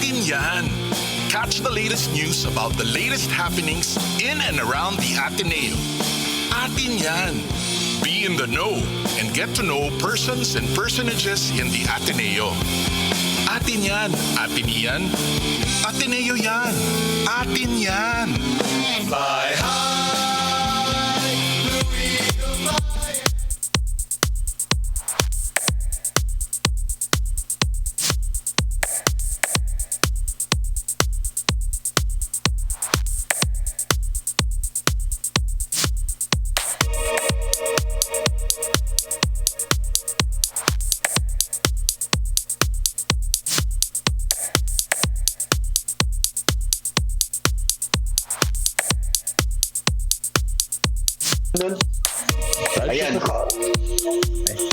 Atin Yan. Catch the latest news about the latest happenings in and around the Ateneo. Atin Yan. Be in the know and get to know persons and personages in the Ateneo. Atin Yan. Atenean. Ateneo yan. Atin Yan. Fly high, Blue Eagle fly. Ayan,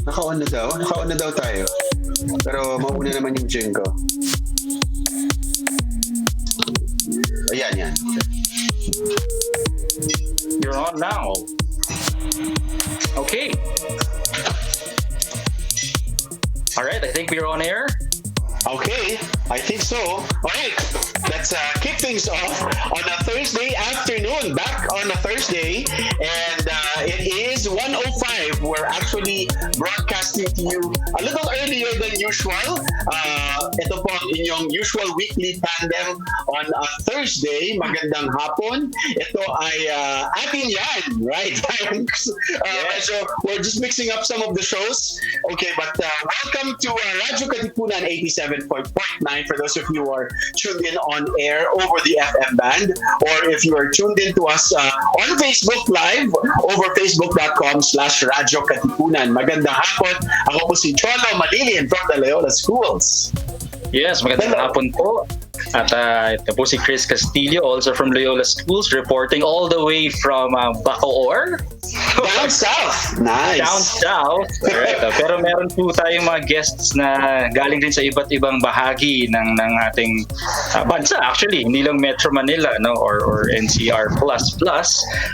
naka-on na daw. Naka-on na daw tayo. Pero mauna naman yung gym ko. Ayan, yan. You're on now. Okay. All right, I think we're on air. Okay, I think so. All right, let's kick things off on a Thursday afternoon. Back on a Thursday, and it is 1:05. We're actually broadcasting to you a little earlier than usual. Ito po ang inyong usual weekly tandem on a Thursday. Magandang hapon. Ito ay Atin Yan, right? So we're just mixing up some of the shows. Okay, but welcome to Radyo Katipunan 87.9 for those of you who are tuned in on air over the FM band, or if you are tuned in to us on Facebook Live over facebook.com/Radyo Katipunan. Magandang hapon. Ako po si Cholo, Mallillin from the Loyola Schools. Yes, magandang hapon po. At ito po si Chris Castillo, also from Loyola Schools, reporting all the way from Bacoor. Down south. Nice. Down south. Correct. Pero meron po tayong mga guests na galing din sa iba't ibang bahagi ng ating bansa. Actually, hindi lang Metro Manila, no, or NCR++.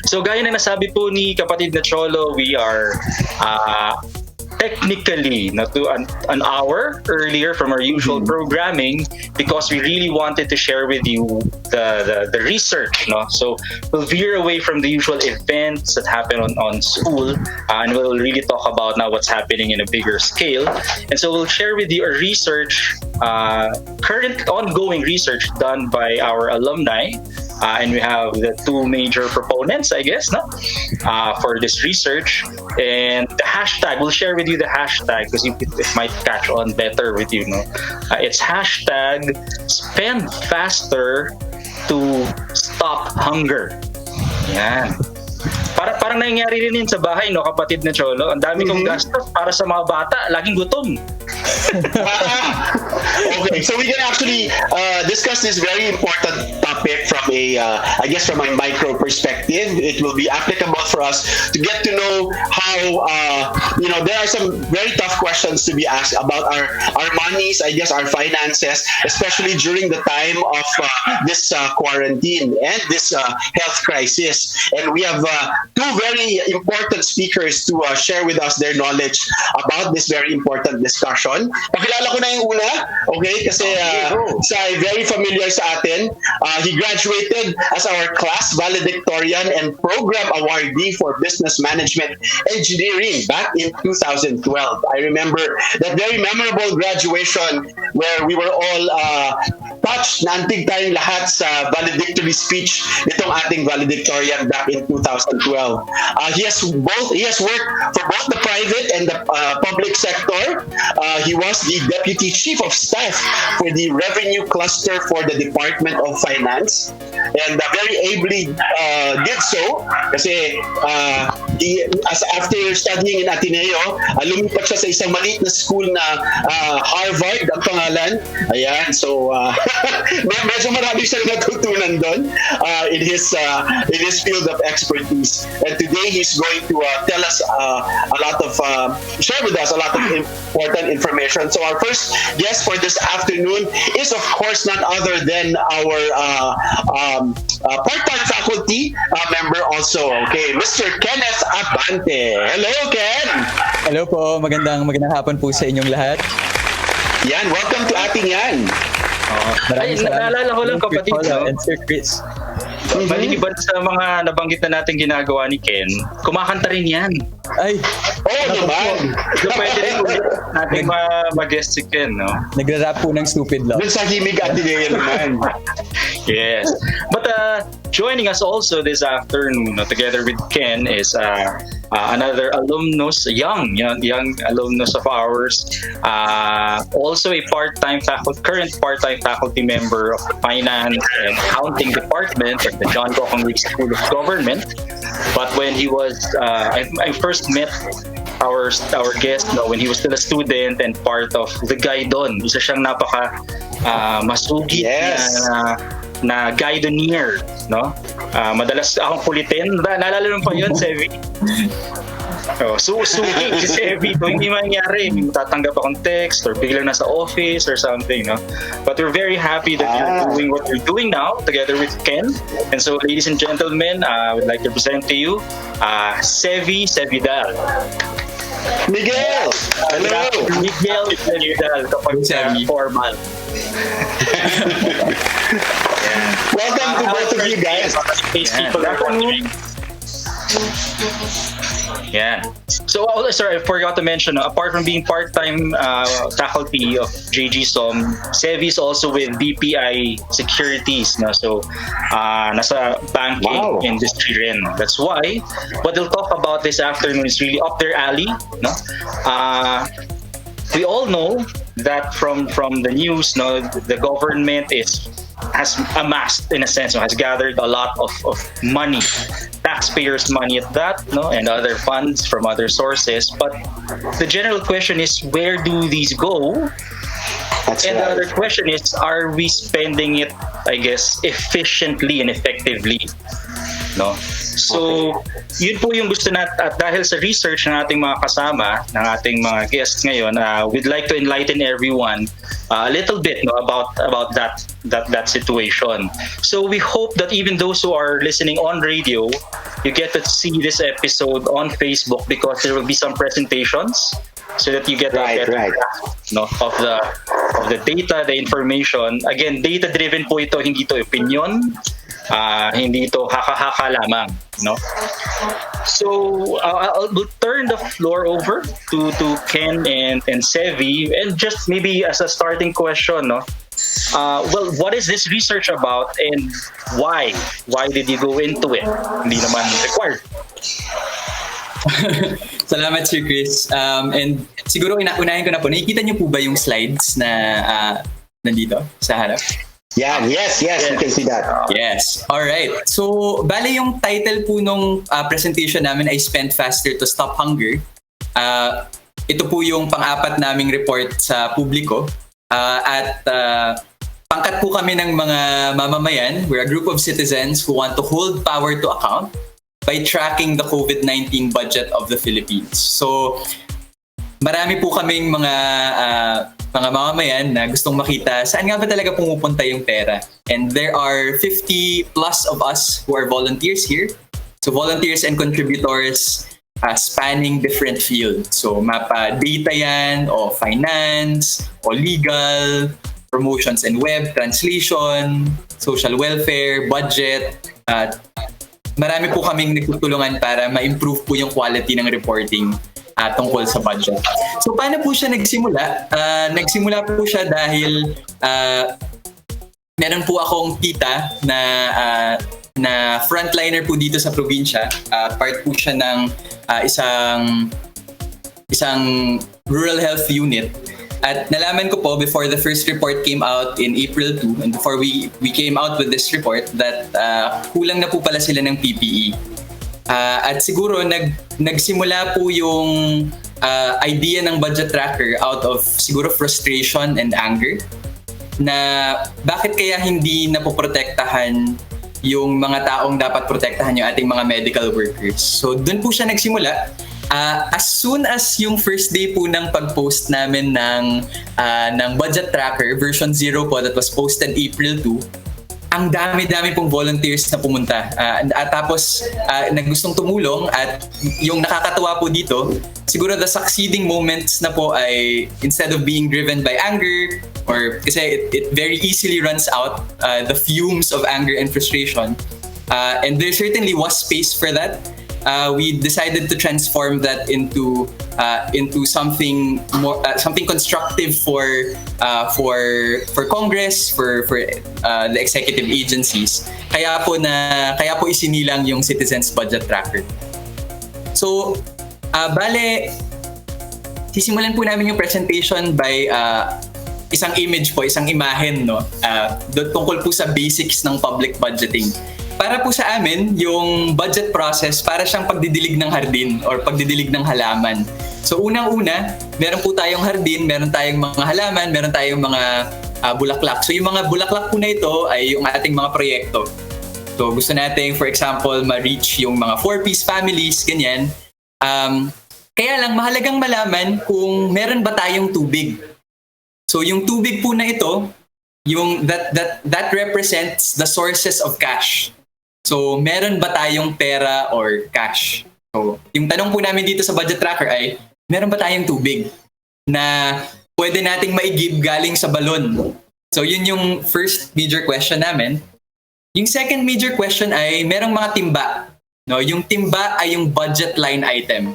So gaya na nasabi po ni kapatid na Cholo, we are technically to an hour earlier from our usual programming because we really wanted to share with you the research, no? So we'll veer away from the usual events that happen on school, and we'll really talk about now what's happening in a bigger scale. And so we'll share with you a research, current ongoing research done by our alumni. And we have the two major proponents, I guess, no? For this research. And the hashtag, we'll share with you the hashtag because it might catch on better with you, no? It's hashtag spend faster to stop hunger. Yan. Parang nangyayari rin yun sa bahay, no, kapatid na Cholo. Ang dami kong gastos para sa mga bata, laging gutom. Okay, so we can actually discuss this very important topic from I guess from a micro perspective. It will be applicable for us to get to know how, there are some very tough questions to be asked about our monies, I guess our finances, especially during the time of this quarantine and this health crisis. And we have two very important speakers to share with us their knowledge about this very important discussion. Pakilala ko na yung una, okay? Kasi very familiar sa atin. He graduated as our class valedictorian and program awardee for business management engineering back in 2012. I remember that very memorable graduation where we were all touched, naantig tayong lahat sa valedictory speech nitong ating valedictorian back in 2012. He has worked for both the private and the public sector. He was the Deputy Chief of Staff for the Revenue Cluster for the Department of Finance, and very ably did so kasi after studying in Ateneo, lumipat siya sa isang maliit na school na Harvard ang pangalan. Ayan, so medyo marami siyang natutunan doon in his field of expertise. And today he's going to tell us share with us a lot of important information. So our first guest for this afternoon is of course none other than our part-time faculty member also, okay, Mr. Ken Abante. Hello, Ken! Hello po, magandang hapon po sa inyong lahat. Yan, welcome to Atin Yan. Ay, naalala ko lang kapatid, Cholo no? and Sir Chris. Maliban sa mga nabanggit na natin ginagawa ni Ken, kumakanta rin yan. Ay, naman. So pwede rin ulit natin mag-guest si Ken, no? nagra-rap po ng Stupid Love. Dun sa himig Atenean naman. Yes. But joining us also this afternoon, together with Ken, is another alumnus, young alumnus of ours, also a current part-time faculty member of the Finance and Accounting Department at the John Gokongwik School of Government. But when he was, I first met our guest when he was still a student and part of the Gaidon. Isa siyang napaka masugid na Gaidoneer, no? Madalas akong kulitin. Naalala mo pa yun, Sevi? Suki si Sevi. Kung hindi mangyari, may tatanggap akong text or biglang nasa office or something, no? But we're very happy that you're doing what you're doing now together with Ken. And so, ladies and gentlemen, I would like to present to you Sevidal. Miguel! Hello! Miguel Sevidal kapag formal. Welcome to both of you guys. Yeah. So, sorry, I forgot to mention, apart from being part-time faculty of JG-SOM, Sevi is also with BPI Securities. No? So, nasa banking industry rin. That's why what they'll talk about this afternoon is really up their alley. No? We all know that from the news, no, the government has amassed, in a sense, has gathered a lot of money, taxpayers' money at that, no, and other funds from other sources. But the general question is, where do these go? The other question is, are we spending it, I guess, efficiently and effectively? No? So, yun po yung gusto natin, at dahil sa research ng ating mga kasama, ng ating mga guests ngayon, we'd like to enlighten everyone a little bit, no, about that situation. So we hope that even those who are listening on radio, you get to see this episode on Facebook, because there will be some presentations so that you get a better grasp, no, of the data, the information. Again, data-driven po ito, hindi ito opinion. Hindi ito haka-haka lamang, no? So I'll turn the floor over to Ken and Sevi, and just maybe as a starting question, no? Well, what is this research about, and why? Why did you go into it? Hindi naman required. Salamat, Sir Chris. And siguro unahin ko na po, nakikita niyo po ba yung slides na nandito sa harap? Yeah, yes, we can see that. Yes. All right. So, bale yung title po nung presentation namin ay Spend Faster to Stop Hunger. Ito po yung pang-apat naming report sa publiko. At pangkat po kami ng mga mamamayan. We're a group of citizens who want to hold power to account by tracking the COVID-19 budget of the Philippines. So, marami po kaming mga mamamayan na gustong makita saan nga ba talaga pumupunta yung pera. And there are 50 plus of us who are volunteers here. So volunteers and contributors spanning different fields. So mapa data yan, o finance, o legal, promotions and web, translation, social welfare, budget. Marami po kaming nagtutulungan para ma-improve po yung quality ng reporting tungkol sa budget. So paano po siya nagsimula? Nagsimula po siya dahil meron po akong tita na frontliner po dito sa probinsya. Part po siya ng isang rural health unit. At nalaman ko po before the first report came out in April 2, and before we came out with this report, that kulang na po pala sila ng PPE. At siguro nagsimula po yung idea ng budget tracker out of siguro frustration and anger, na bakit kaya hindi napoprotektahan yung mga taong dapat protektahan, yung ating mga medical workers. So doon po siya nagsimula. As soon as yung first day po ng pag-post namin ng budget tracker version 0 po, that was posted April 2, ang dami-dami pong volunteers na pumunta. At tapos, na gustong tumulong at yung nakakatuwa po dito, siguro the succeeding moments na po ay instead of being driven by anger or kasi it very easily runs out, the fumes of anger and frustration. And there certainly was space for that. We decided to transform that into something more, something constructive for Congress, for the executive agencies. Kaya po isinilang yung Citizens Budget Tracker. So, bale, sisimulan po namin yung presentation by isang image po, isang imahen, no? Tungkol po sa basics ng public budgeting. Para po sa amin, yung budget process para siyang pagdidilig ng hardin or pagdidilig ng halaman. So unang-una, meron po tayong hardin, meron tayong mga halaman, meron tayong mga bulaklak. So yung mga bulaklak po na ito ay yung ating mga proyekto. So gusto natin, for example, ma-reach yung mga 4-piece families, ganyan. Kaya lang, mahalagang malaman kung meron ba tayong tubig. So yung tubig po na ito, yung that represents the sources of cash. So, meron ba tayong pera or cash? So, yung tanong po namin dito sa budget tracker ay, meron ba tayong tubig na pwede nating maigib galing sa balon? So, yun yung first major question namin. Yung second major question ay, merong mga timba. No, yung timba ay yung budget line item.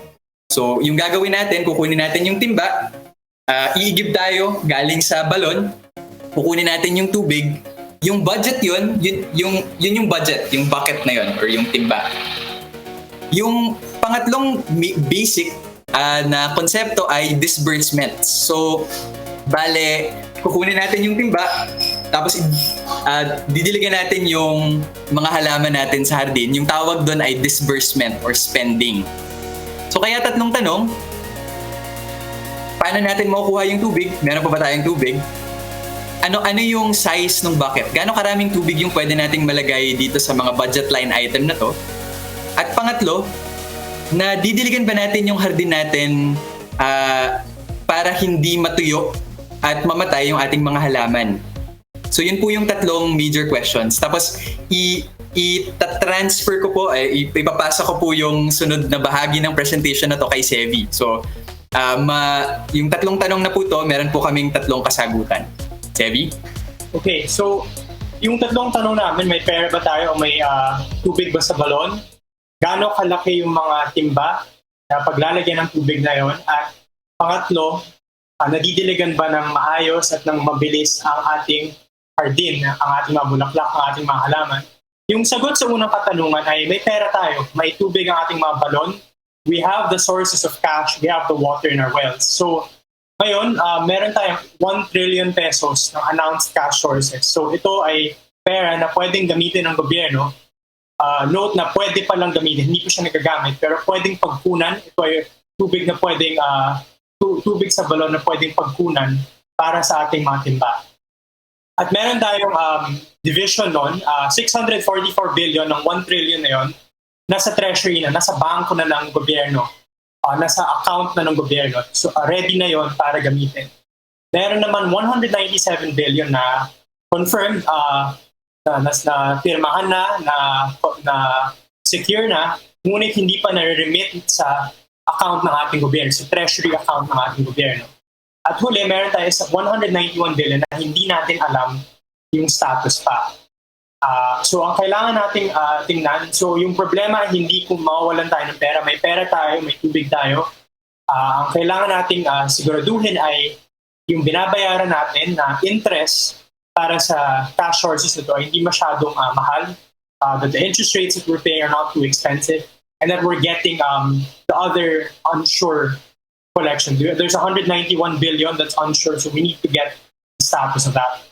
So, yung gagawin natin, kukunin natin yung timba, iigib tayo galing sa balon, kukunin natin yung tubig. Yung budget yun yung budget, yung bucket na yun or yung timba. Yung pangatlong basic na konsepto ay disbursements. So, bale, kukunin natin yung timba, tapos didiligan natin yung mga halaman natin sa hardin. Yung tawag doon ay disbursement or spending. So, kaya tatlong tanong, paano natin makukuha yung tubig? Meron pa ba tayong tubig? Ano yung size ng bucket? Gaano karaming tubig yung pwede nating malagay dito sa mga budget line item na to? At pangatlo, na didiligan ba natin yung hardin natin para hindi matuyo at mamatay yung ating mga halaman? So yun po yung tatlong major questions. Tapos i-transfer ko po, ipapasa ko po yung sunod na bahagi ng presentation na to kay Sevi. So yung tatlong tanong na po to, meron po kaming tatlong kasagutan. Sevi? Okay, so yung tatlong tanong namin, may pera ba tayo o may tubig ba sa balon? Gaano kalaki yung mga timba na paglalagyan ng tubig na yon? At pangatlo, nadidiligan ba ng maayos at ng mabilis ang ating hardin, ang ating mga bulaklak, ang ating mga halaman? Yung sagot sa unang katanungan ay may pera tayo, may tubig ang ating mga balon, we have the sources of cash, we have the water in our wells. So, ngayon, meron tayong 1 trillion pesos ng announced cash sources. So ito ay pera na pwedeng gamitin ng gobyerno. Note na pwede palang gamitin, hindi po siya nagagamit, pero pwedeng pagkunan. Ito ay tubig na pwedeng, tubig sa balon na pwedeng pagkunan para sa ating mga timba. At meron tayong division nun, 644 billion ng 1 trillion na yon, nasa treasury na, nasa bangko na ng gobyerno. Nasa account na ng gobyerno. So, ready na yon para gamitin. Meron naman 197 billion na confirmed, na firmahan na secure na, ngunit hindi pa na-remit sa account ng ating gobyerno, sa treasury account ng ating gobyerno. At huli, meron tayo sa 191 billion na hindi natin alam yung status pa. So ang kailangan nating tingnan, so yung problema ay hindi kung mawawalan tayo ng pera, may pera tayo, may tubig tayo. Ang kailangan nating siguraduhin ay yung binabayaran natin na interest para sa cash sources nito ay hindi masyadong mahal, that the interest rates that we're paying are not too expensive, and that we're getting the other unsure collection. There's 191 billion that's unsure, so we need to get the status of that.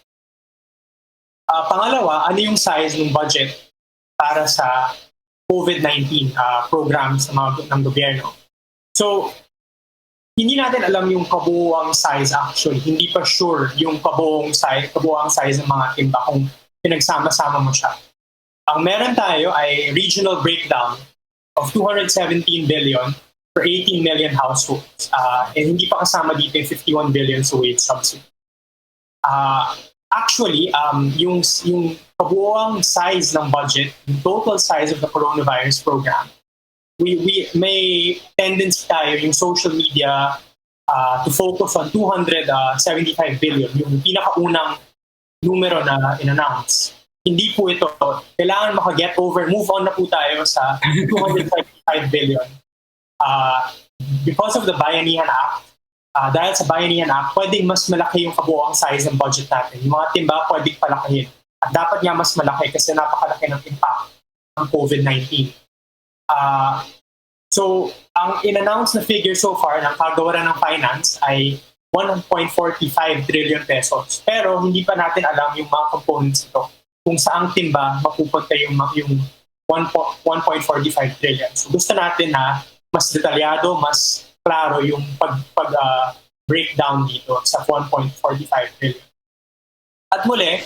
Pangalawa, ano yung size ng budget para sa COVID-19 programs ng gobyerno? So, hindi natin alam yung kabuuang size actually. Hindi pa sure yung kabuuang size ng mga timba kung pinagsama-sama mo siya. Ang meron tayo ay regional breakdown of 217 billion for 18 million households. And hindi pa kasama dito yung 51 billion sa wage subsidy. Actually, yung kabuuang size ng budget, yung total size of the coronavirus program, we may tendency tayo yung social media to focus on 275 billion, yung pinakaunang numero na in-announce. Hindi po ito. Kailangan move on na po tayo sa 275 billion. Because of the Bayanihan Act, dahil sa Bayanihan Act, pwedeng mas malaki yung kabuuang size ng budget natin. Yung mga timba pwedeng palakihin. At dapat nga mas malaki kasi napakalaki ng impact ng COVID-19. So, ang in-announce na figure so far ng kagawaran ng finance ay 1.45 trillion pesos. Pero hindi pa natin alam yung mga components ito. Kung saang timba mapupunta yung 1.45 trillion. So, gusto natin na mas detalyado, mas klaro yung breakdown dito sa 1.45 trillion. At muli,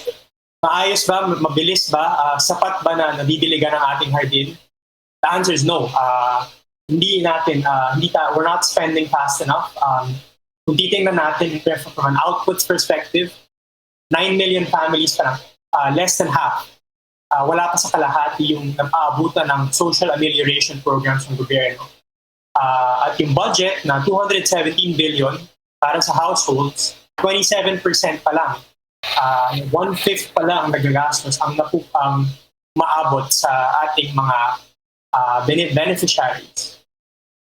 maayos ba, mabilis ba, sapat ba na nadidiligan ng ating hardin? The answer is no. We're not spending fast enough. Kung titingnan natin from an outputs perspective, 9 million families pa lang, less than half. Wala pa sa kalahati yung nag-aabutan ng social amelioration programs ng gobyerno. At yung budget na 217 billion para sa households, 27% pa lang. 1/5 pa lang nagagastos ang maabot sa ating mga beneficiaries.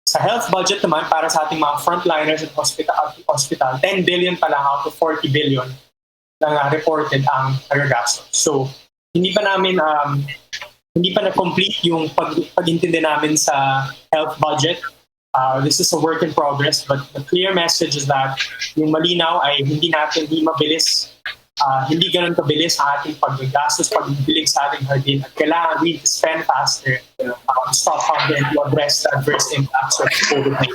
Sa health budget naman, para sa ating mga frontliners at hospital, 10 billion pa lang out of 40 billion na reported ang nagagastos. So, hindi pa na-complete yung pag-intindi namin sa health budget. This is a work in progress, but the clear message is that yung malinaw ay hindi mabilis, hindi ganun kabilis ang ating paggastos, pagbibilig sa ating hardin, at kailangan we spend faster to stop hunger and to address the adverse impacts of COVID-19.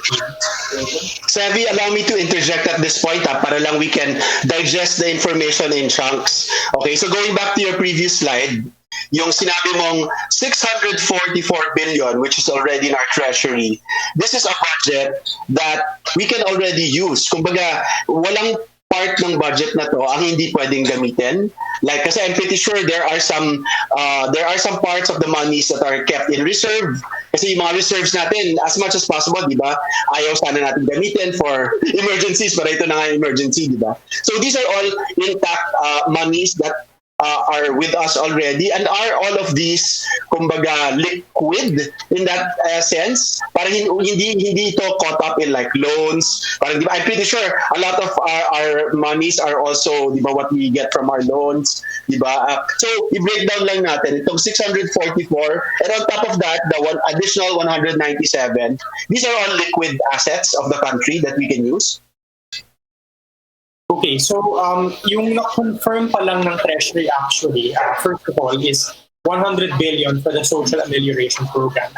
Sevi, allow me to interject at this point para lang we can digest the information in chunks. Okay, so going back to your previous slide, yung sinabi mong 644 billion, which is already in our treasury, this is a budget that we can already use. Kumbaga, walang part ng budget na to ang hindi pwedeng gamitin. Like, kasi I'm pretty sure there are some parts of the monies that are kept in reserve. Kasi yung mga reserves natin, as much as possible, di ba? Ayaw sana natin gamitin for emergencies, pero ito na nga yung emergency, di ba? So these are all intact monies that are with us already, and are all of these kumbaga liquid in that sense, parang hindi ito caught up in like loans, parang, I'm pretty sure a lot of our monies are also, di ba, what we get from our loans, di ba? So i-break down lang natin itong 644, and on top of that the additional 197, these are all liquid assets of the country that we can use. Okay, so yung na-confirm pa lang ng Treasury actually, first of all, is 100 billion for the social amelioration program.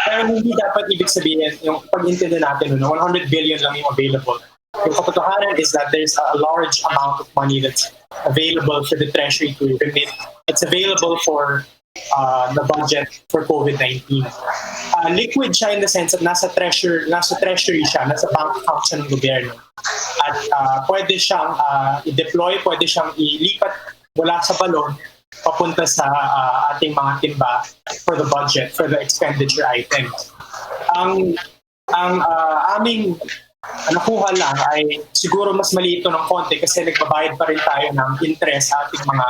Pero hindi dapat ibig sabihin, yung pag-intindi natin, 100 billion lang yung available. Yung katotohanan is that there's a large amount of money that's available for the Treasury to remit. It's available for the budget for COVID-19. Liquid siya in the sense that nasa treasury siya, nasa bank account siya ng gobyerno. At pwede siyang i-deploy, pwede siyang ilipat mula sa balon papunta sa ating mga timba for the budget, for the expenditure items. Ang aming nakuha lang ay siguro mas maliit ng konti kasi nagbabayad pa rin tayo ng interest sa ating mga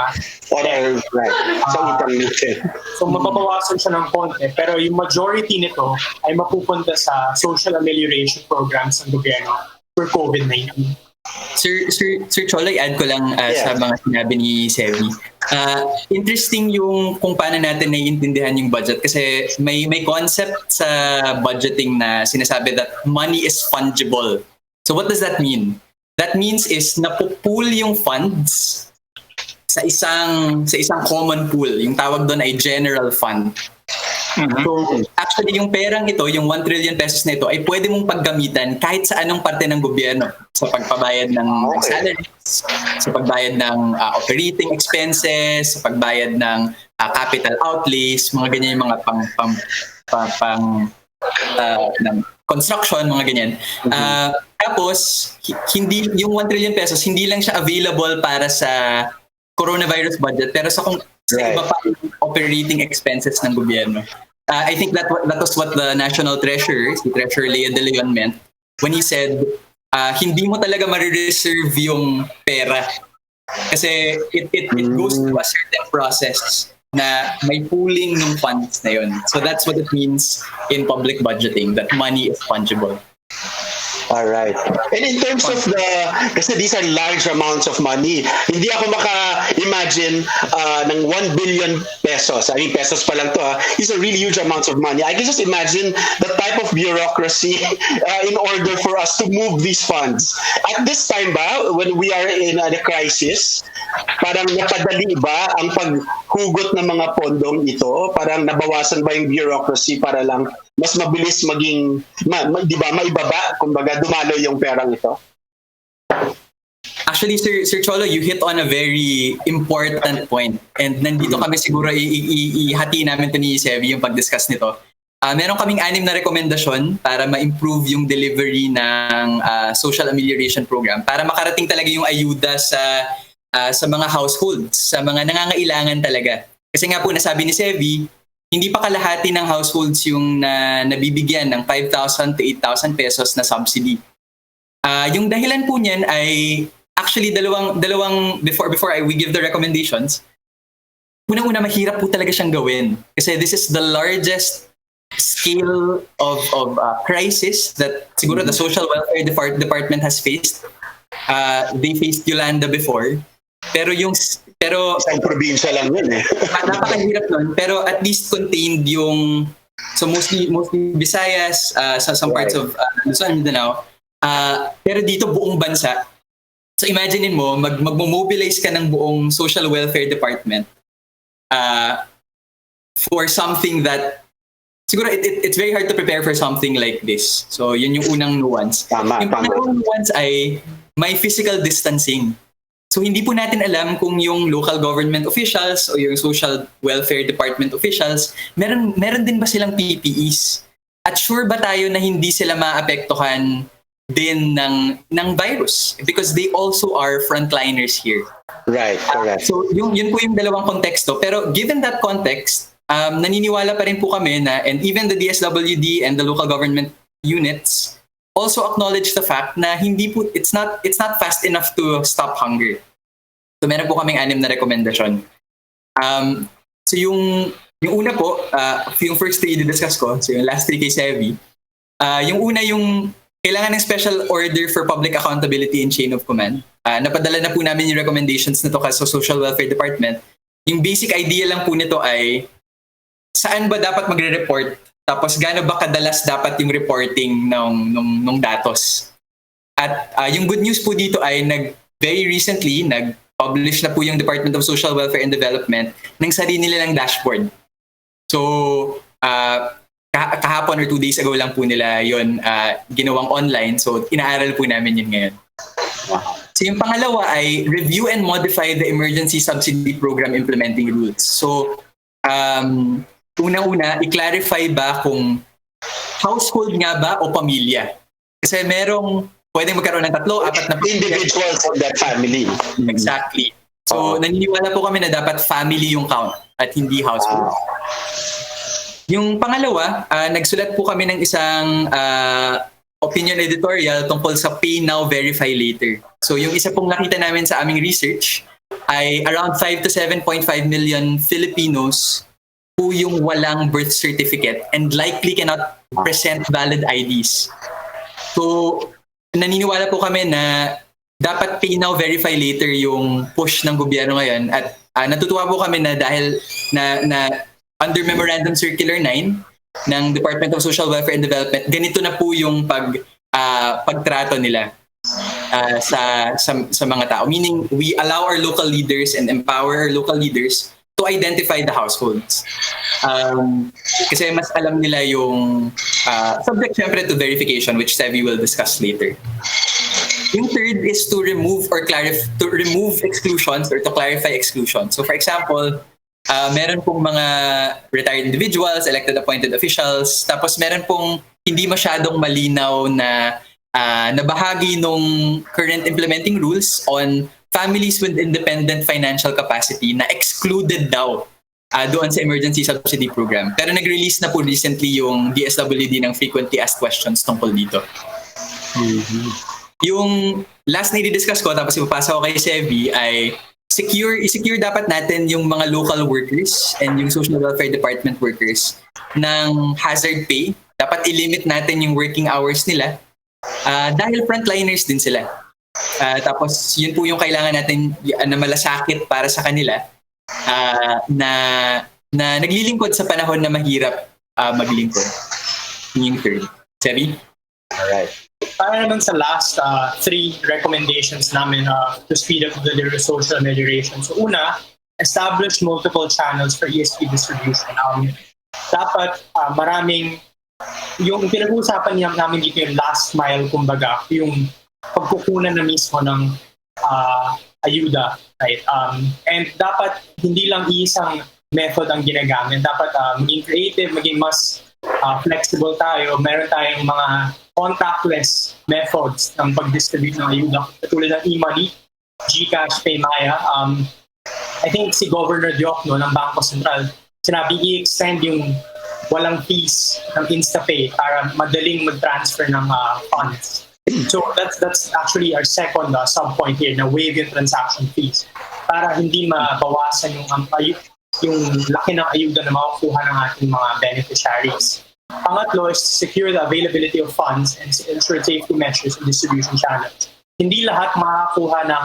so mababawasan siya ng konti, pero yung majority nito ay mapupunta sa social amelioration programs ng gobyerno for COVID-19. Sir Cholo, i-add ko lang sa mga sinabi ni Sevi. Interesting yung kung paano natin naiintindihan yung budget kasi may concept sa budgeting na sinasabi that money is fungible. So what does that mean? That means is napupool yung funds sa isang common pool. Yung tawag doon ay general fund. Mm-hmm. So, actually, yung perang ito, yung 1 trillion pesos na ito, ay pwede mong paggamitan kahit sa anong parte ng gobyerno. Sa pagpabayad ng salaries, sa pagbayad ng operating expenses, sa pagbayad ng capital outlays, mga ganyan yung mga construction, mga ganyan. Tapos, hindi yung 1 trillion pesos, hindi lang siya available para sa coronavirus budget, pero sa iba pa operating expenses ng gobyerno. I think that was what the National Treasurer, si Treasurer Lea De Leon, meant when he said, hindi mo talaga marireserve yung pera. Kasi it goes through a certain process na may pooling ng funds na yun. So that's what it means in public budgeting, that money is fungible. All right. And in terms of kasi these are large amounts of money. Hindi ako maka-imagine ng 1 billion pesos. I mean, pesos pa lang to. These are really huge amounts of money. I can just imagine the type of bureaucracy in order for us to move these funds. At this time ba, when we are in a crisis, parang napadali ba ang paghugot ng mga pondong ito? Parang nabawasan ba yung bureaucracy para lang mas mabilis maging, di ba, maibaba, kumbaga dumalo yung perang ito? Actually, Sir Cholo, you hit on a very important point. And nandito kami siguro ihati namin ito ni Sevi yung pag-discuss nito. Meron kaming 6 na rekomendasyon para ma-improve yung delivery ng social amelioration program para makarating talaga yung ayuda sa mga households, sa mga nangangailangan talaga. Kasi nga po, nasabi ni Sevi, hindi pa kalahati ng households yung nabibigyan ng 5,000 to 8,000 pesos na subsidy. Yung dahilan po niyan ay actually dalawang before we give the recommendations. Unang-una, mahirap po talaga siyang gawin kasi this is the largest scale of crisis that siguro the social welfare department has faced. They faced Yolanda before. Pero isang probinsya lang yun eh. Napakahirap nun, pero at least contained yung mostly Visayas, some parts of Luzon, Mindanao. Pero dito buong bansa. So imagine mo, mag-mobilize ka ng buong social welfare department for something that siguro it's very hard to prepare for something like this. So yun yung unang nuance. Yung pangalawang nuance ay may physical distancing. So hindi po natin alam kung yung local government officials o yung social welfare department officials, meron din ba silang PPEs? At sure ba tayo na hindi sila maapektuhan din ng virus? Because they also are frontliners here. Right, correct. So yun po yung dalawang konteksto. Pero given that context, naniniwala pa rin po kami na, and even the DSWD and the local government units also acknowledge the fact na it's not fast enough to stop hunger. So meron po kaming 6 na rekomendasyon. So yung una po, yung first 3 i-discuss ko, so yung last 3 kay Sevi. Yung una, yung kailangan ng special order for public accountability in chain of command. Napadala na po namin yung recommendations nito sa Social Welfare Department. Yung basic idea lang po nito ay saan ba dapat magre-report? Tapos gaano ba kadalas dapat yung reporting ng datos? At yung good news po dito ay very recently nag-publish na po yung Department of Social Welfare and Development ng sarili nilang dashboard. So kahapon or 2 days ago lang po nila yun ginawang online. So inaaral po namin yun ngayon. So yung pangalawa ay review and modify the emergency subsidy program implementing rules. So unang-una, i-clarify ba kung household nga ba o pamilya? Kasi pwedeng magkaroon ng 3, 4 na individuals of that family. Exactly. So naniniwala po kami na dapat family yung count at hindi household. Yung pangalawa, nagsulat po kami ng isang opinion editorial tungkol sa Pay Now, Verify Later. So yung isa pong nakita namin sa aming research ay around 5 to 7.5 million Filipinos po yung walang birth certificate and likely cannot present valid IDs. So, naniniwala po kami na dapat Pay Now, Verify Later yung push ng gobyerno ngayon at natutuwa po kami na dahil na under Memorandum Circular 9 ng Department of Social Welfare and Development, ganito na po yung pagtrato nila sa mga tao. Meaning, we allow our local leaders and empower our local leaders to identify the households. Kasi mas alam nila yung subject syempre to verification, which Sevi will discuss later. Yung third is to remove exclusions or to clarify exclusions. So for example, meron pong mga retired individuals, elected appointed officials, tapos meron pong hindi masyadong malinaw na bahagi nung current implementing rules on families with independent financial capacity na excluded daw doon sa emergency subsidy program. Pero nag-release na po recently yung DSWD ng frequently asked questions tungkol dito. Yung last na i-discuss ko, tapos ipapasa ko kay Sevi, ay i-secure dapat natin yung mga local workers and yung social welfare department workers ng hazard pay. Dapat i-limit natin yung working hours nila dahil frontliners din sila. Tapos yun po yung kailangan natin na malasakit para sa kanila na naglilingkod sa panahon na mahirap maglingkod. Yung third. Sevi? Alright. Para naman sa last three recommendations namin to speed up the social amelioration. So una, establish multiple channels for ESP distribution. Dapat maraming, yung pinag-uusapan namin dito yung last mile, kumbaga, yung pagkukunan na mismo ng ayuda. Right? And dapat hindi lang isang method ang ginagamit. Dapat maging creative, maging mas flexible tayo. Meron tayong mga contactless methods ng pag-distribute ng ayuda. Katulad ng e-money, GCash, Paymaya. I think si Governor Diokno ng Bangko Sentral, sinabi i-extend yung walang fees ng InstaPay para madaling mag-transfer ng funds. So that's actually our second sub-point here, na waive yung transaction fees para hindi mabawasan yung laki ng ayuda na makukuha ng ating mga beneficiaries. Pangatlo is to secure the availability of funds and ensure safety measures and distribution channels. Hindi lahat makakuha ng,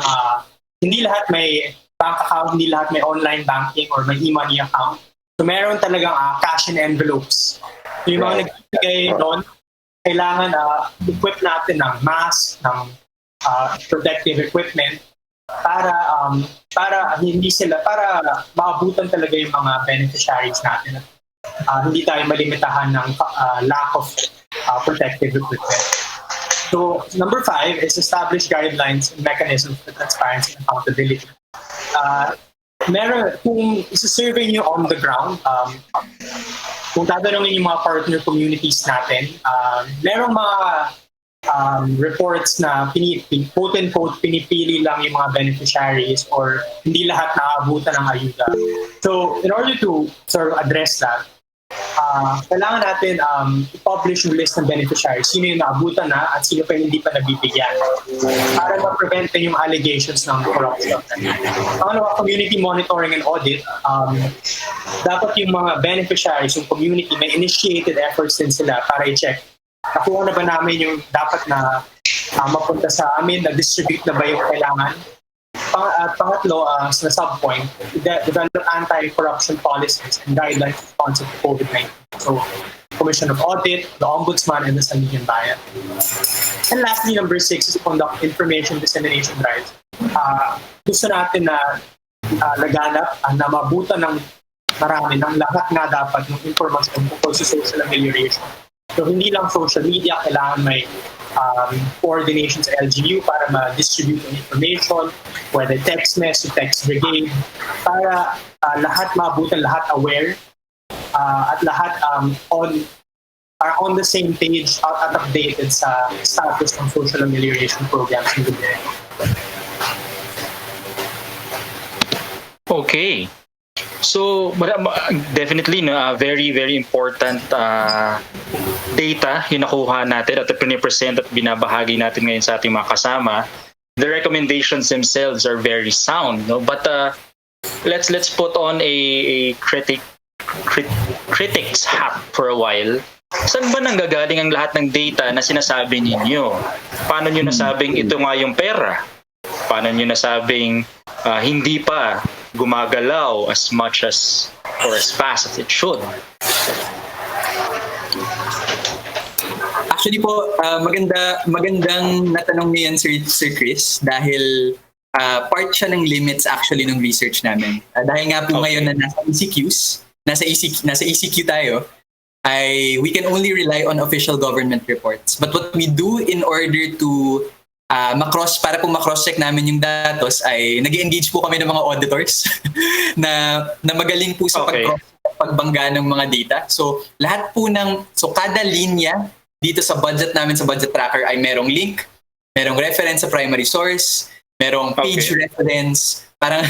hindi lahat may bank account, hindi lahat may online banking or may e-money account. So meron talagang cash in envelopes. Yung mga nagbibigay doon, kailangan equip natin ng mask, ng protective equipment para hindi sila, para maabutan talaga yung mga beneficiaries natin. Hindi tayo malimitahan ng lack of protective equipment. So, number 5 is establish guidelines and mechanisms for transparency and accountability. Kung isa-survey nyo on the ground, kung tatanungin yung mga partner communities natin, merong mga reports na quote-unquote pinipili lang yung mga beneficiaries or hindi lahat naabutan ng ayuda. So, in order to sort of address that, kailangan natin i-publish yung list ng beneficiaries, sino yung naabutan na at sino pa yung hindi pa nabibigyan para ma-prevent yung allegations ng corruption. Pangalawa, community monitoring and audit. Dapat yung mga beneficiaries, yung community, may initiated efforts din sila para i-check nakuha na ba namin yung dapat na mapunta sa amin, na-distribute na ba yung kailangan. Pangatlo, sa sub-point, develop anti-corruption policies and guidelines responsive to COVID-19. So, Commission of Audit, the Ombudsman, and the Sandigan Bayan. And lastly, number 6 is to conduct information dissemination drives. Gusto natin na laganap na mabutan ng marami ng lahat nga dapat ng information tungkol sa social amelioration. So, hindi lang social media, kailangan may coordination sa LGU para ma-distribute ng information, whether text message, text brigade, para lahat maabutan, lahat aware, at lahat on the same page at updated sa status ng social amelioration programs ng gobyerno. Okay. So, definitely, very, very important data yung nakuha natin at pinipresent at binabahagi natin ngayon sa ating mga kasama. The recommendations themselves are very sound, no? But let's put on a critic's hat for a while. Saan ba nanggagaling ang lahat ng data na sinasabi ninyo? Paano nyo nasabing ito nga yung pera? Paano nyo nasabing hindi pa gumagalaw as much as or as fast as it should? Actually po, magandang natanong niyo yan, Sir Chris, dahil part siya ng limits actually ng research namin. Dahil nga po ngayon na nasa ECQ tayo, we can only rely on official government reports. But what we do in order to para po ma-cross-check namin yung datos ay nag-engage po kami ng mga auditors na magaling po sa pagbangga ng mga data. So kada linya dito sa budget namin sa budget tracker ay merong link, merong reference sa primary source, merong page reference, parang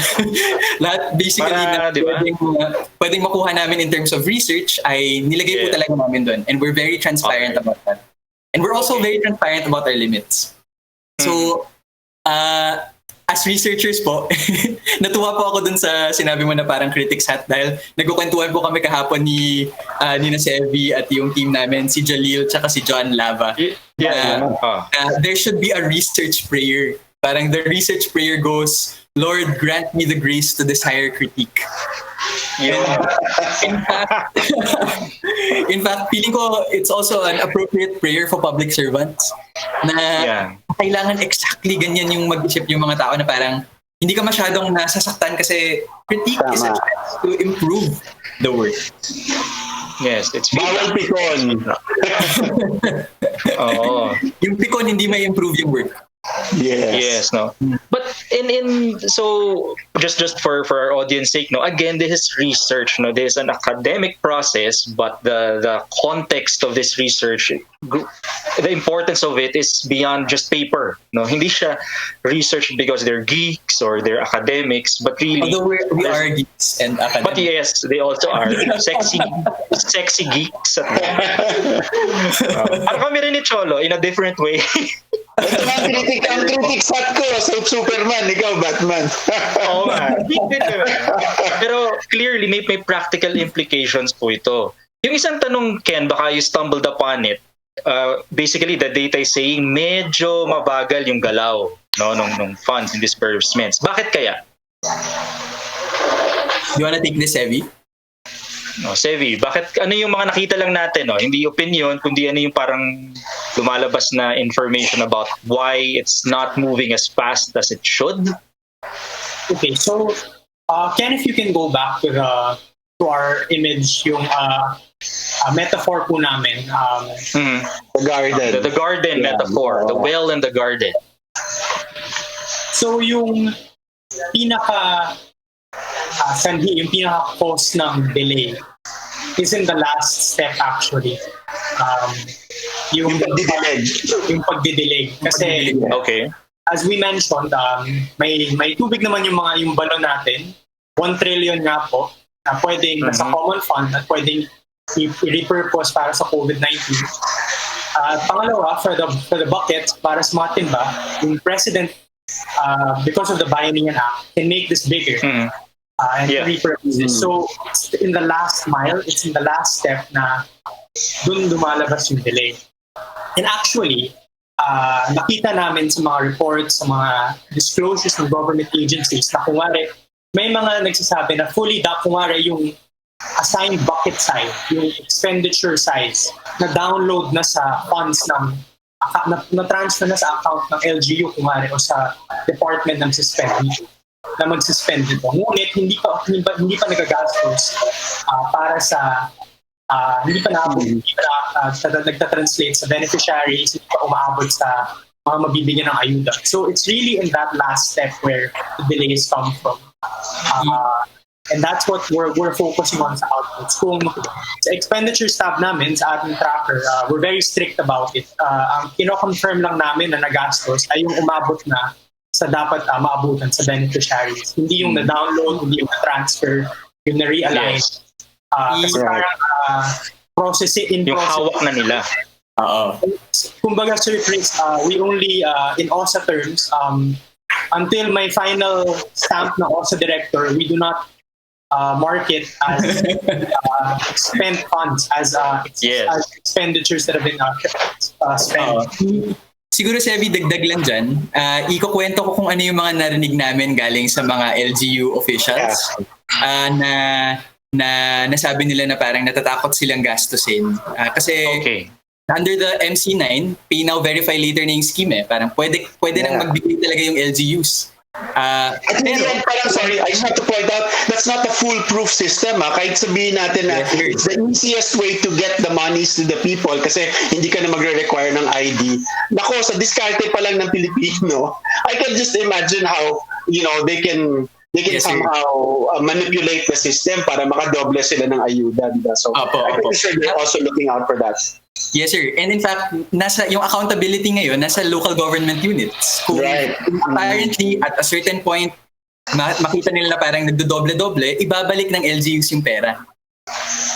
lahat basically na diba? pwedeng makuha namin in terms of research ay nilagay po talaga namin doon. And we're very transparent about that. And we're also very transparent about our limits. So, as researchers po, natuwa po ako dun sa sinabi mo na parang critics hat dahil nagkukwentuhan po kami kahapon ni na Sevi at yung team namin, si Jalil tsaka si John Lava. There should be a research prayer. Parang the research prayer goes, Lord, grant me the grace to desire critique. In fact, feeling ko it's also an appropriate prayer for public servants na kailangan exactly ganyan yung mag-isip yung mga tao na parang hindi ka masyadong nasasaktan kasi critique is a chance to improve the work. Yes, it's bawal pikon. Yung pikon hindi may improve yung work. Yes, no. But so just for our audience sake, no. Again, this is research, no. This is an academic process, but the context of this research, the importance of it is beyond just paper, no. Hindi siya research because they're geeks or they're academics, but really, although we are geeks and academics. But yes, they also are sexy geeks. Parang kami rin ni Cholo in a different way. Ito ang critic set ko. Superman, ikaw Batman. Oo nga. Pero clearly, may practical implications po ito. Yung isang tanong, Ken, baka you stumbled upon it. Basically, the data is saying medyo mabagal yung galaw, no, nung funds and disbursements. Bakit kaya? You wanna take this, Sevi? No, Sevi, bakit ano yung mga nakita lang natin, no? Hindi opinion, kundi ano yung parang lumalabas na information about why it's not moving as fast as it should? Okay, so Ken, if you can go back to our image, yung metaphor po namin. The garden. The garden metaphor, the well and the garden. So yung sanhi, yung pinaka-cause ng delay is in the last step actually. Yung pagdidelay. Kasi, as we mentioned, may tubig naman yung balon natin. 1 trillion nga po na pwedeng nasa common fund at pwedeng i-repurpose para sa COVID-19. At pangalawa, for the bucket, para sa mga timba, yung president, because of the Atin Yan Act, can make this bigger. And repurpose it. So, it's in the last mile, it's in the last step na dun lumalabas yung delay. And actually, nakita namin sa mga reports, sa mga disclosures ng government agencies na kunwari, may mga nagsasabi na fully kunwari yung assigned bucket size, yung expenditure size, na download na sa funds ng na-transfer na sa account ng LGU kunwari o sa department ng suspend na mag-suspend ito. Ngunit hindi pa nagagastos para sa hindi pa nagta-translate sa beneficiaries, hindi pa umaabot sa mga mabibigyan ng ayuda. So it's really in that last step where the delays come from. And that's what we're focusing on sa outputs. Kung sa expenditure tab namin, sa ating tracker, we're very strict about it. Ang kino-confirm lang namin na nagastos ay yung umabot na sa dapat maabutan sa beneficiaries. Hindi yung na-download, hindi yung na-transfer, yung na-realign. Kasi parang in process. Yung hawak na nila. Kumbaga, Sir Chris, we only, in OSA terms, until my final stamp na OSA director, we do not market as spent funds, as expenditures that have been spent. Siguro, Sevi, dagdag lang dyan. Ikukwento ko kung ano yung mga narinig namin galing sa mga LGU officials na nasabi nila na parang natatakot silang gastusin. Kasi under the MC9, pay now, verify later na yung scheme eh. Parang pwede nang magbigay talaga yung LGUs. Sorry, I just have to point out, that's not a foolproof system. Kahit sabihin natin na it's the easiest way to get the monies to the people kasi hindi ka na magre-require ng ID. Nako, sa diskarte pa lang ng Pilipino, I can just imagine how, they can somehow manipulate the system para makadoble sila ng ayuda. Diba? So I'm pretty sure they're also looking out for that. Yes, sir. And in fact, yung accountability ngayon, nasa local government units. Kung apparently, at a certain point, makita nila na parang nagdodoble-doble, ibabalik ng LGUs yung pera.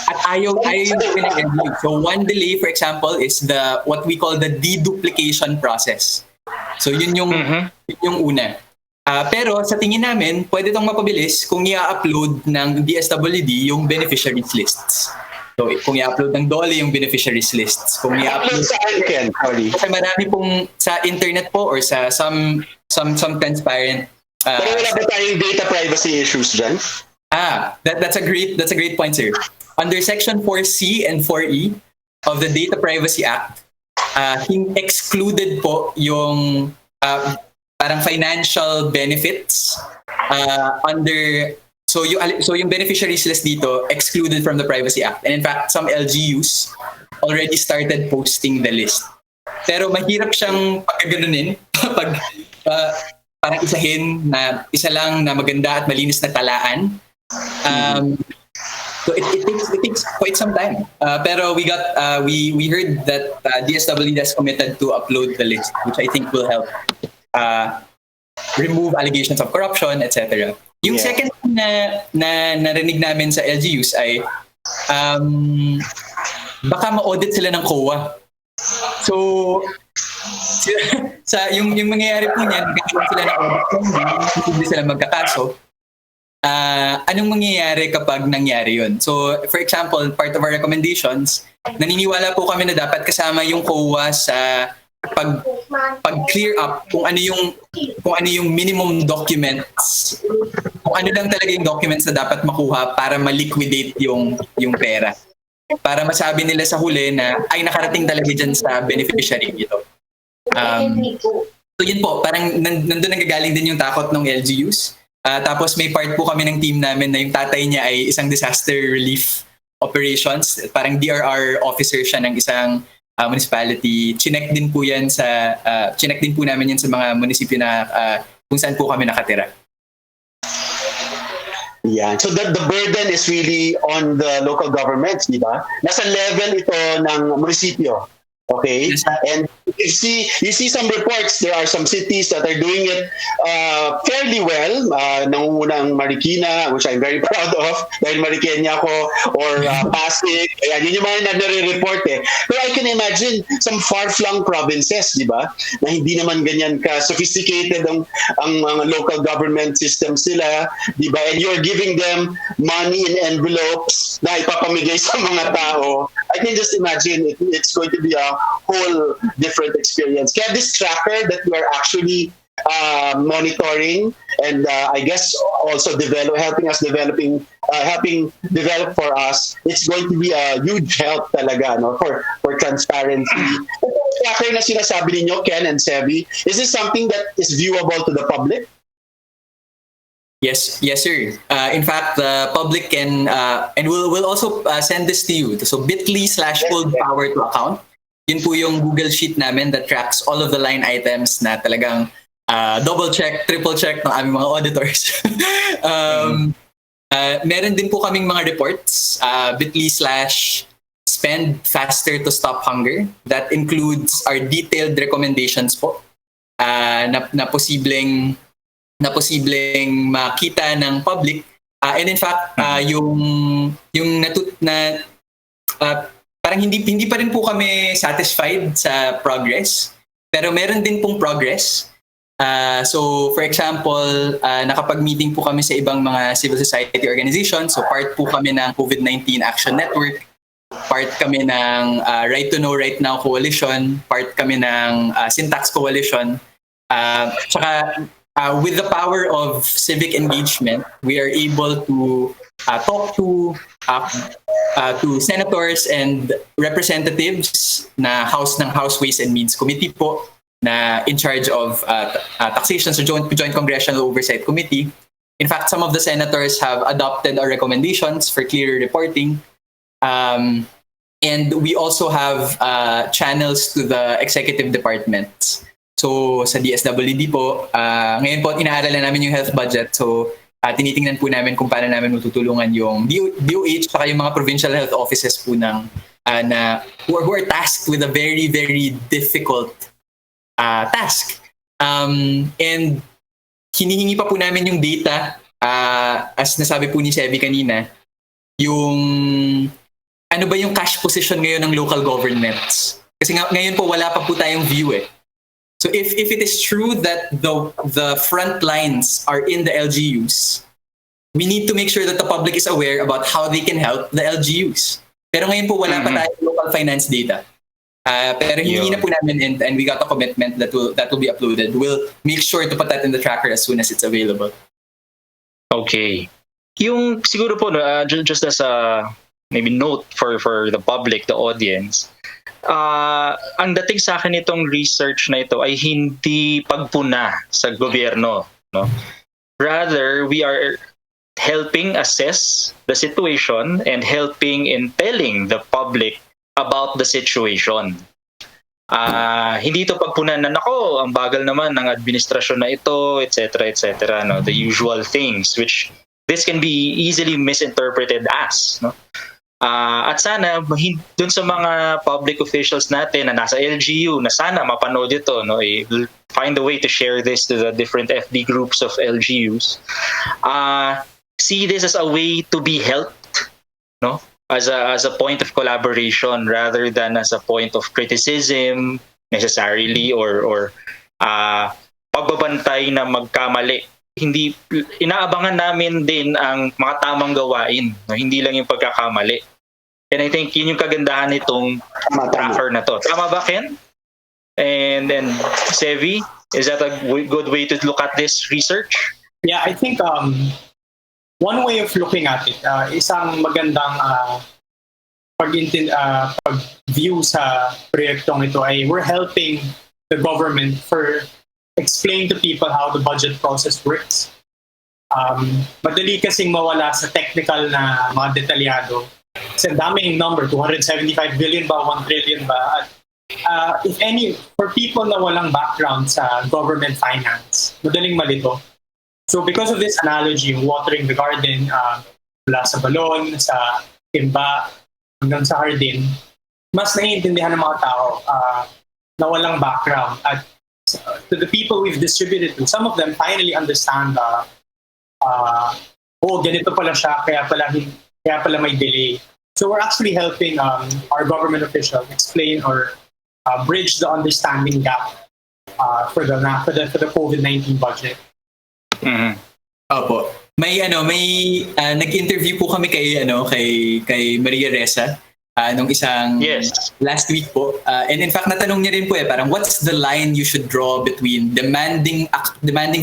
At ayaw yung gawin ng LGU. So one delay, for example, is what we call the deduplication process. So yun yung una. Pero sa tingin namin, pwede itong mapabilis kung i-upload ng DSWD yung beneficiaries lists. So kung i-upload ng DOLE yung beneficiaries lists. Kung i-upload saan, Ken? Sorry. Kasi marami pong sa internet po or sa some transparent. Pero wala ba tayong data privacy issues dyan? That's a great point, sir. Under Section 4C and 4E of the Data Privacy Act, excluded po yung parang financial benefits under. So yung beneficiaries list dito excluded from the Privacy Act. And in fact, some LGUs already started posting the list. Pero mahirap siyang pagkaganunin pag parang isa lang na maganda at malinis na talaan. So it takes quite some time. Pero we heard that DSWD has committed to upload the list, which I think will help remove allegations of corruption, etc. Yung second na narinig namin sa LGUs ay baka ma-audit sila ng COA. So yung mangyayari po niyan, nagkakaroon sila ng audit, hindi sila magkakaso. Anong mangyayari kapag nangyari yun? So, for example, part of our recommendations, naniniwala po kami na dapat kasama yung COA sa pag-clear up kung ano yung minimum documents, kung ano lang talaga yung documents na dapat makuha para ma-liquidate yung pera. Para masabi nila sa huli na ay nakarating talaga dyan sa beneficiary ito. So yun po, parang nandun nanggagaling din yung takot ng LGUs. Tapos may part po kami ng team namin na yung tatay niya ay isang disaster relief operations. Parang DRR officer siya ng isang municipality. Chinek din po namin yan sa mga munisipyo na kung saan po kami nakatira. Yeah. So the burden is really on the local governments, di ba? Nasa level ito ng munisipyo. Okay? Yes. And you see some reports, there are some cities that are doing it fairly well. Nangungunang Marikina, which I'm very proud of, dahil Marikenya ako, or Pasig. Ayan, yun yung mga nare-report eh. Pero I can imagine some far-flung provinces, di ba? Na hindi naman ganyan ka-sophisticated ang mga local government systems sila, di ba? And you're giving them money in envelopes na ipapamigay sa mga tao. I can just imagine it's going to be a whole different experience. Kaya this tracker that we are actually monitoring and I guess also helping develop for us, it's going to be a huge help talaga, no, for transparency. The tracker na sinasabi ninyo, Ken and Sevi, is this something that is viewable to the public? Yes, sir. In fact, the public can, and we'll also send this to you. So bit.ly/hold power to account. Yun po yung Google Sheet namin that tracks all of the line items na talagang double check, triple check ng aming mga auditors. Meron din po kaming mga reports, bit.ly/spend faster to stop hunger. That includes our detailed recommendations po na posibleng makita ng public. And in fact, parang hindi pa rin po kami satisfied sa progress, pero meron din pong progress. So for example, nakapag-meeting po kami sa ibang mga civil society organizations. So part po kami ng COVID-19 Action Network, part kami ng Right to Know Right Now Coalition, part kami ng Syntax Coalition. Tsaka with the power of civic engagement, we are able to talk to senators and representatives na House Ways and Means Committee po na in charge of taxation sa Joint Congressional Oversight Committee. In fact, some of the senators have adopted our recommendations for clearer reporting. And we also have channels to the executive departments. So sa DSWD po, ngayon po inaaralan namin yung health budget. So tinitingnan po namin kung paano namin matutulungan yung DOH saka yung mga provincial health offices po ng who are tasked with a very, very difficult task. And hinihingi pa po namin yung data, as nasabi po ni Sevi kanina, yung ano ba yung cash position ngayon ng local governments. Kasi ngayon po wala pa po tayong view eh. So if it is true that the front lines are in the LGUs, we need to make sure that the public is aware about how they can help the LGUs. Pero ngayon po wala pa tayong local finance data. Pero hiningi na po namin and we got a commitment that will be uploaded. We'll make sure to put that in the tracker as soon as it's available. Okay. Yung siguro po, just as a maybe note for the public, the audience, ang dating sa akin itong research na ito ay hindi pagpuna sa gobyerno. No? Rather, we are helping assess the situation and helping in telling the public about the situation. Hindi ito pagpunan na nako, ang bagal naman ng administrasyon na ito, etc., etc., no? The usual things which this can be easily misinterpreted as, no? At sana dun sa mga public officials natin na nasa LGU na sana mapanood ito, no? We'll find a way to share this to the different FB groups of LGUs. See this as a way to be helped, no? As a point of collaboration rather than as a point of criticism necessarily or pagbabantay na magkamali. Hindi inaabangan namin din ang mga tamang gawain, no? Hindi lang yung pagkakamali. And I think yun yung kagandahan nitong tracker na to. Tama ba, Ken? And then Sevi, is that a good way to look at this research? Yeah, I think one way of looking at it, isang magandang pag-view sa proyektong ito ay we're helping the government for explain to people how the budget process works. Madali kasing mawala sa technical na mga detalyado. Kasi daming number, 275 billion ba, 1 trillion ba? At if any, for people na walang background sa government finance, madaling malito. So because of this analogy, watering the garden, mula sa balon, sa timba, hanggang sa hardin, mas naiintindihan ng mga tao na walang background. At to the people we've distributed to, some of them finally understand ganito pala siya, kaya pala may delay. So we're actually helping our government officials explain or bridge the understanding gap for the COVID-19 budget. Mm-hmm. Opo. May nag-interview po kami kay Maria Ressa nung isang last week po. And in fact natanong niya rin po parang what's the line you should draw between demanding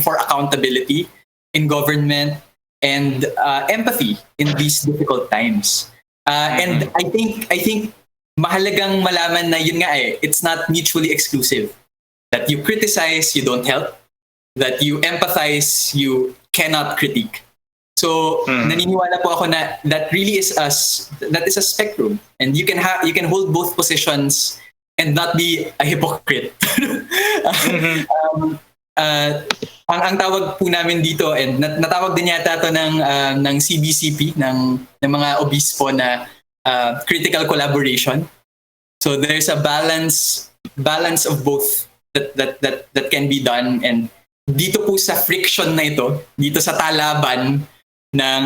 for accountability in government and empathy in these difficult times. And I think mahalagang malaman na yun nga it's not mutually exclusive. That you criticize, you don't help. That you empathize, you cannot critique. So naniniwala po ako na that really is a spectrum, and you can hold both positions and not be a hypocrite. Ang tawag po namin dito, and natawag din yata to ng CBCP ng mga obispo na critical collaboration. So there's a balance of both that can be done, and dito po sa friction na ito, dito sa talaban ng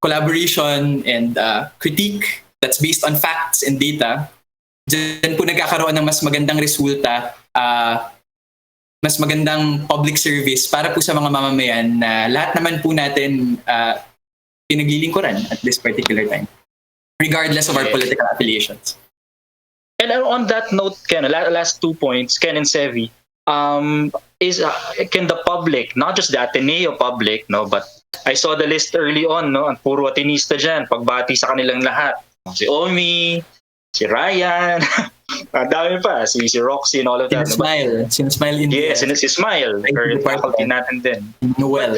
collaboration and critique that's based on facts and data, diyan po nagkakaroon ng mas magandang resulta, mas magandang public service para po sa mga mamamayan na lahat naman po natin pinaglilingkuran at this particular time, regardless of our political affiliations. And on that note, Ken, last 2 points, Ken and Sevi, can the public, not just the Ateneo public, no, but I saw the list early on, no, ang puro Atenista dyan, pagbati sa kanilang lahat. Si Omi, si Ryan, ang dami pa, si Roxy and all of that. Smile in yes, and si Smile, or faculty natin din. Well,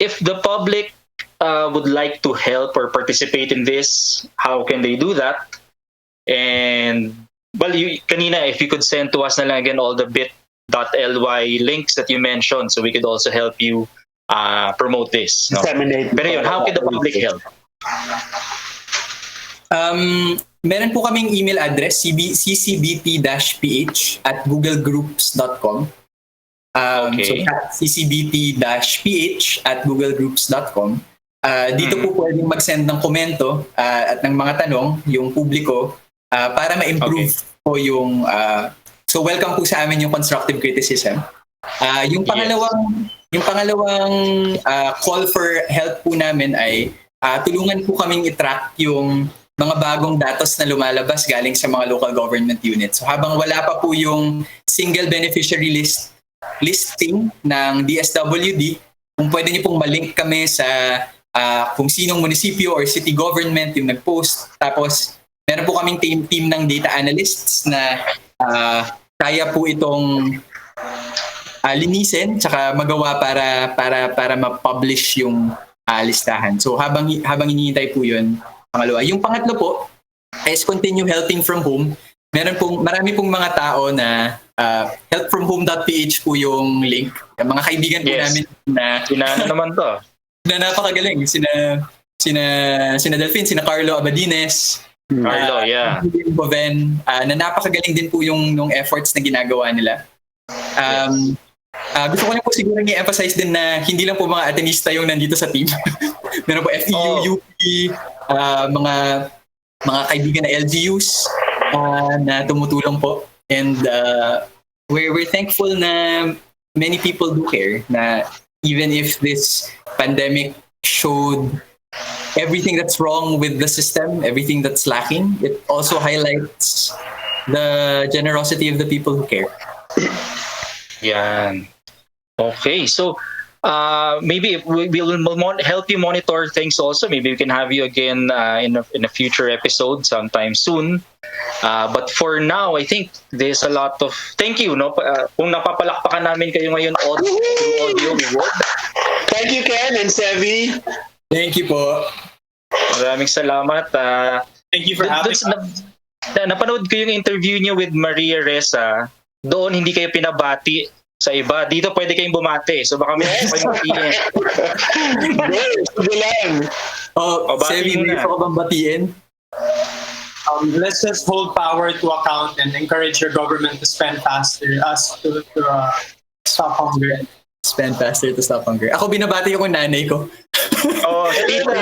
if the public would like to help or participate in this, how can they do that? And well, kanina, if you could send to us na lang again all the bit.ly links that you mentioned, so we could also help you promote this. No? Pero yun, how can the public help? Meron po kaming email address, ccbt-ph@googlegroups.com. So ccbt-ph@googlegroups.com. Dito po pwedeng mag-send ng komento at ng mga tanong, yung publiko, para ma-improve po yung... so welcome po sa amin yung constructive criticism. Yung pangalawang call for help po namin ay tulungan po kaming i-track yung mga bagong datos na lumalabas galing sa mga local government units. So habang wala pa po yung single beneficiary listing ng DSWD, kung pwede niyo pong malink kami sa kung sinong munisipyo or city government yung nag-post. Tapos meron po kaming team ng data analysts na kaya po itong linisin tsaka magawa para ma-publish yung listahan. So habang hinihintay po yun, pangalawa. Yung pangatlo po is continue helping from home. Marami pong mga tao na helpfromhome.ph po yung link. Mga kaibigan po namin na naman to. Na napakagaling. Sina Delphine, sina Carlo Abadines, Boven, na napakagaling din po yung efforts na ginagawa nila. Gusto ko lang po siguro i-emphasize din na hindi lang po mga Atenista yung nandito sa team. Meron po FEU, UP, mga kaibigan na LGUs na tumutulong po. And we're thankful na many people do care, na even if this pandemic showed everything that's wrong with the system, everything that's lacking, it also highlights the generosity of the people who care. Yan. Okay, so maybe we will help you monitor things also. Maybe we can have you again in a future episode sometime soon. But for now, I think there's a lot of thank you. No, kung napapalakpakan namin kayo ngayon audio reward. Thank you, Ken and Sevi. Thank you po. Maraming salamat. Thank you for having us. Napanood ko yung interview niyo with Maria Ressa. Doon hindi kayo pinabati sa iba. Dito pwede kayong bumati. So baka may kayong batiin. Sevi, hindi ko bang batiin? Let's just hold power to account and encourage your government to spend faster to stop hunger. Spend faster to stop hunger. Ako binabati ko nanay ko. Tita.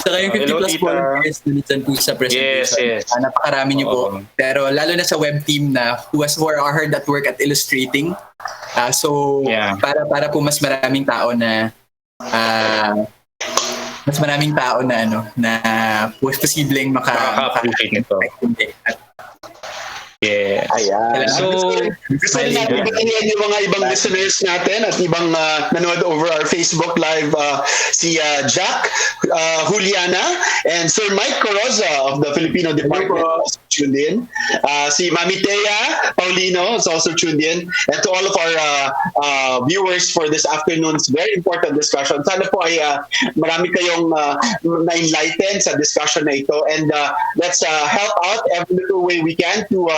Saka yung 50 plus volunteers dun po sa presentation. Yes. Napakarami niyo po. Pero lalo na sa web team na who are hard at work at illustrating. Para po mas maraming tao na posibleng makaka-appreciate nito. Yes. Ayan. So, gusto natin bigyan yung mga ibang listeners natin at ibang nanood over our Facebook Live, si Jack Juliana and Sir Mike Coroza of the Filipino Department also tuned in. Si Mami Thea Paulino is also tuned in. And to all of our viewers for this afternoon's very important discussion. Sana po ay marami kayong na-enlighten sa discussion na ito. And let's help out every little way we can to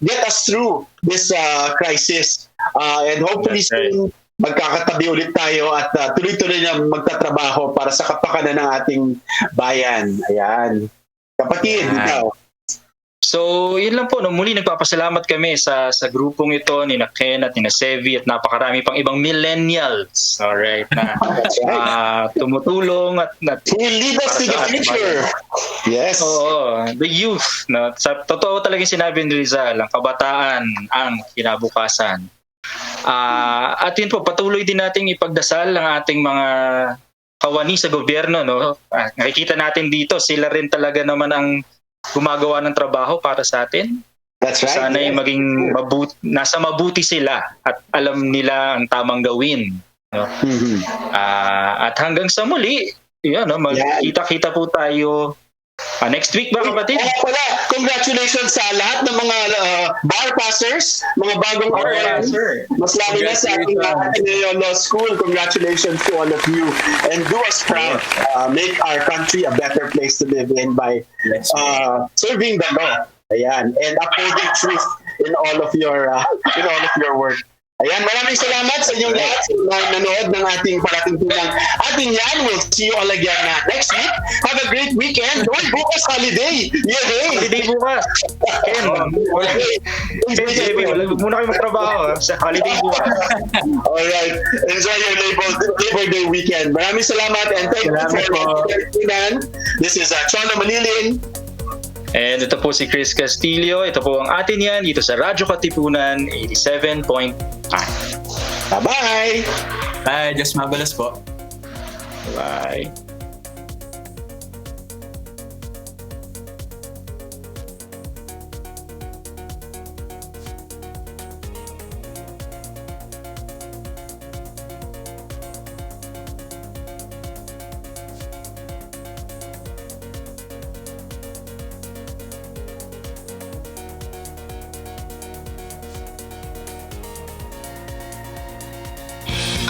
get us through this crisis. And hopefully soon, magkakatabi ulit tayo at tuloy-tuloy na magtatrabaho para sa kapakanan ng ating bayan. Ayan. Kapatid, ikaw. So, yun lang po. No? Muli, nagpapasalamat kami sa grupong ito, ni Ken at ni Sevi at napakarami pang ibang millennials. Alright, na tumutulong at who will lead us to the future. Yes. Oo, the youth. No? Sa totoo talaga sinabi ni Rizal, ang kabataan ang kinabukasan. At yun po, patuloy din nating ipagdasal ang ating mga kawani sa gobyerno. No? Nakikita natin dito, sila rin talaga naman ang gumagawa ng trabaho para sa atin. That's right. Sana'y maging nasa mabuti sila at alam nila ang tamang gawin. No? Mm-hmm. At hanggang sa muli, magkita-kita po tayo next week ba, kapatid? Congratulations sa lahat ng mga bar passers, mga bagong passer. Mas lalo na sa ating Ateneo Law School. Congratulations to all of you. And do us proud. Make our country a better place to live in by serving the law. Ayan. And upholding truth in all of your work. Ayan, maraming salamat sa inyong lahat sa mga nanood ng ating parating tunang Atin Yan. We'll see you all again next week. Have a great weekend. Uy, bukas holiday! Yay! Holiday bukas. Ken, wag muna kayo magtrabaho sa holiday bukas. Alright. Enjoy your Labor Day weekend. Maraming salamat and thank you for tunan. This is Cholo, Mallillin. And ito po si Chris Castillo. Ito po ang Atin Yan dito sa Radyo Katipunan 87.5. Bye-bye! Bye, Diyos mabalas po. Bye.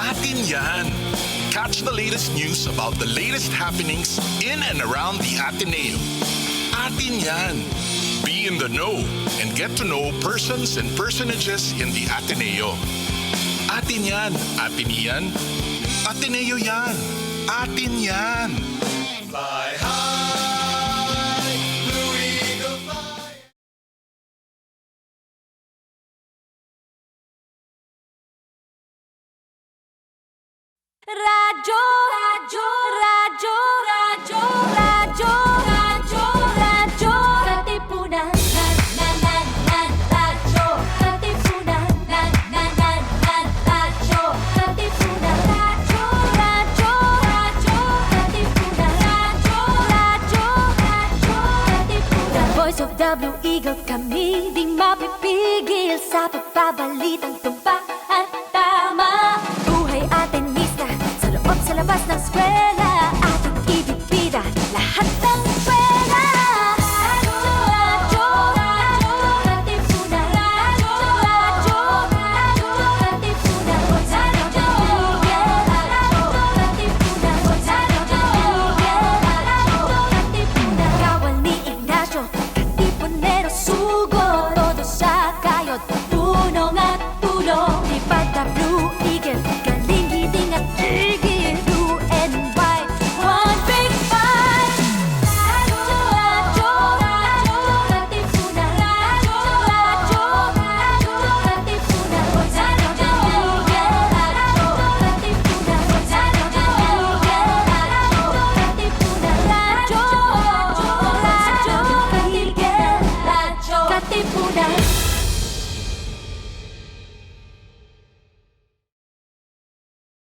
Atin Yan. Catch the latest news about the latest happenings in and around the Ateneo. Atin Yan. Be in the know and get to know persons and personages in the Ateneo. Atin Yan. Atenean. Ateneo yan. Atin Yan. Fly high, Blue Eagle fly. Radyo, radyo, radyo, radyo, radyo, radyo, radyo, Katipunan, radyo, Katipunan, radyo, Katipunan, radyo, radyo, radyo, Katipunan, radyo, Katipunan. Voice of the Blue Eagle, kami di mapipigil sa pagbabalitang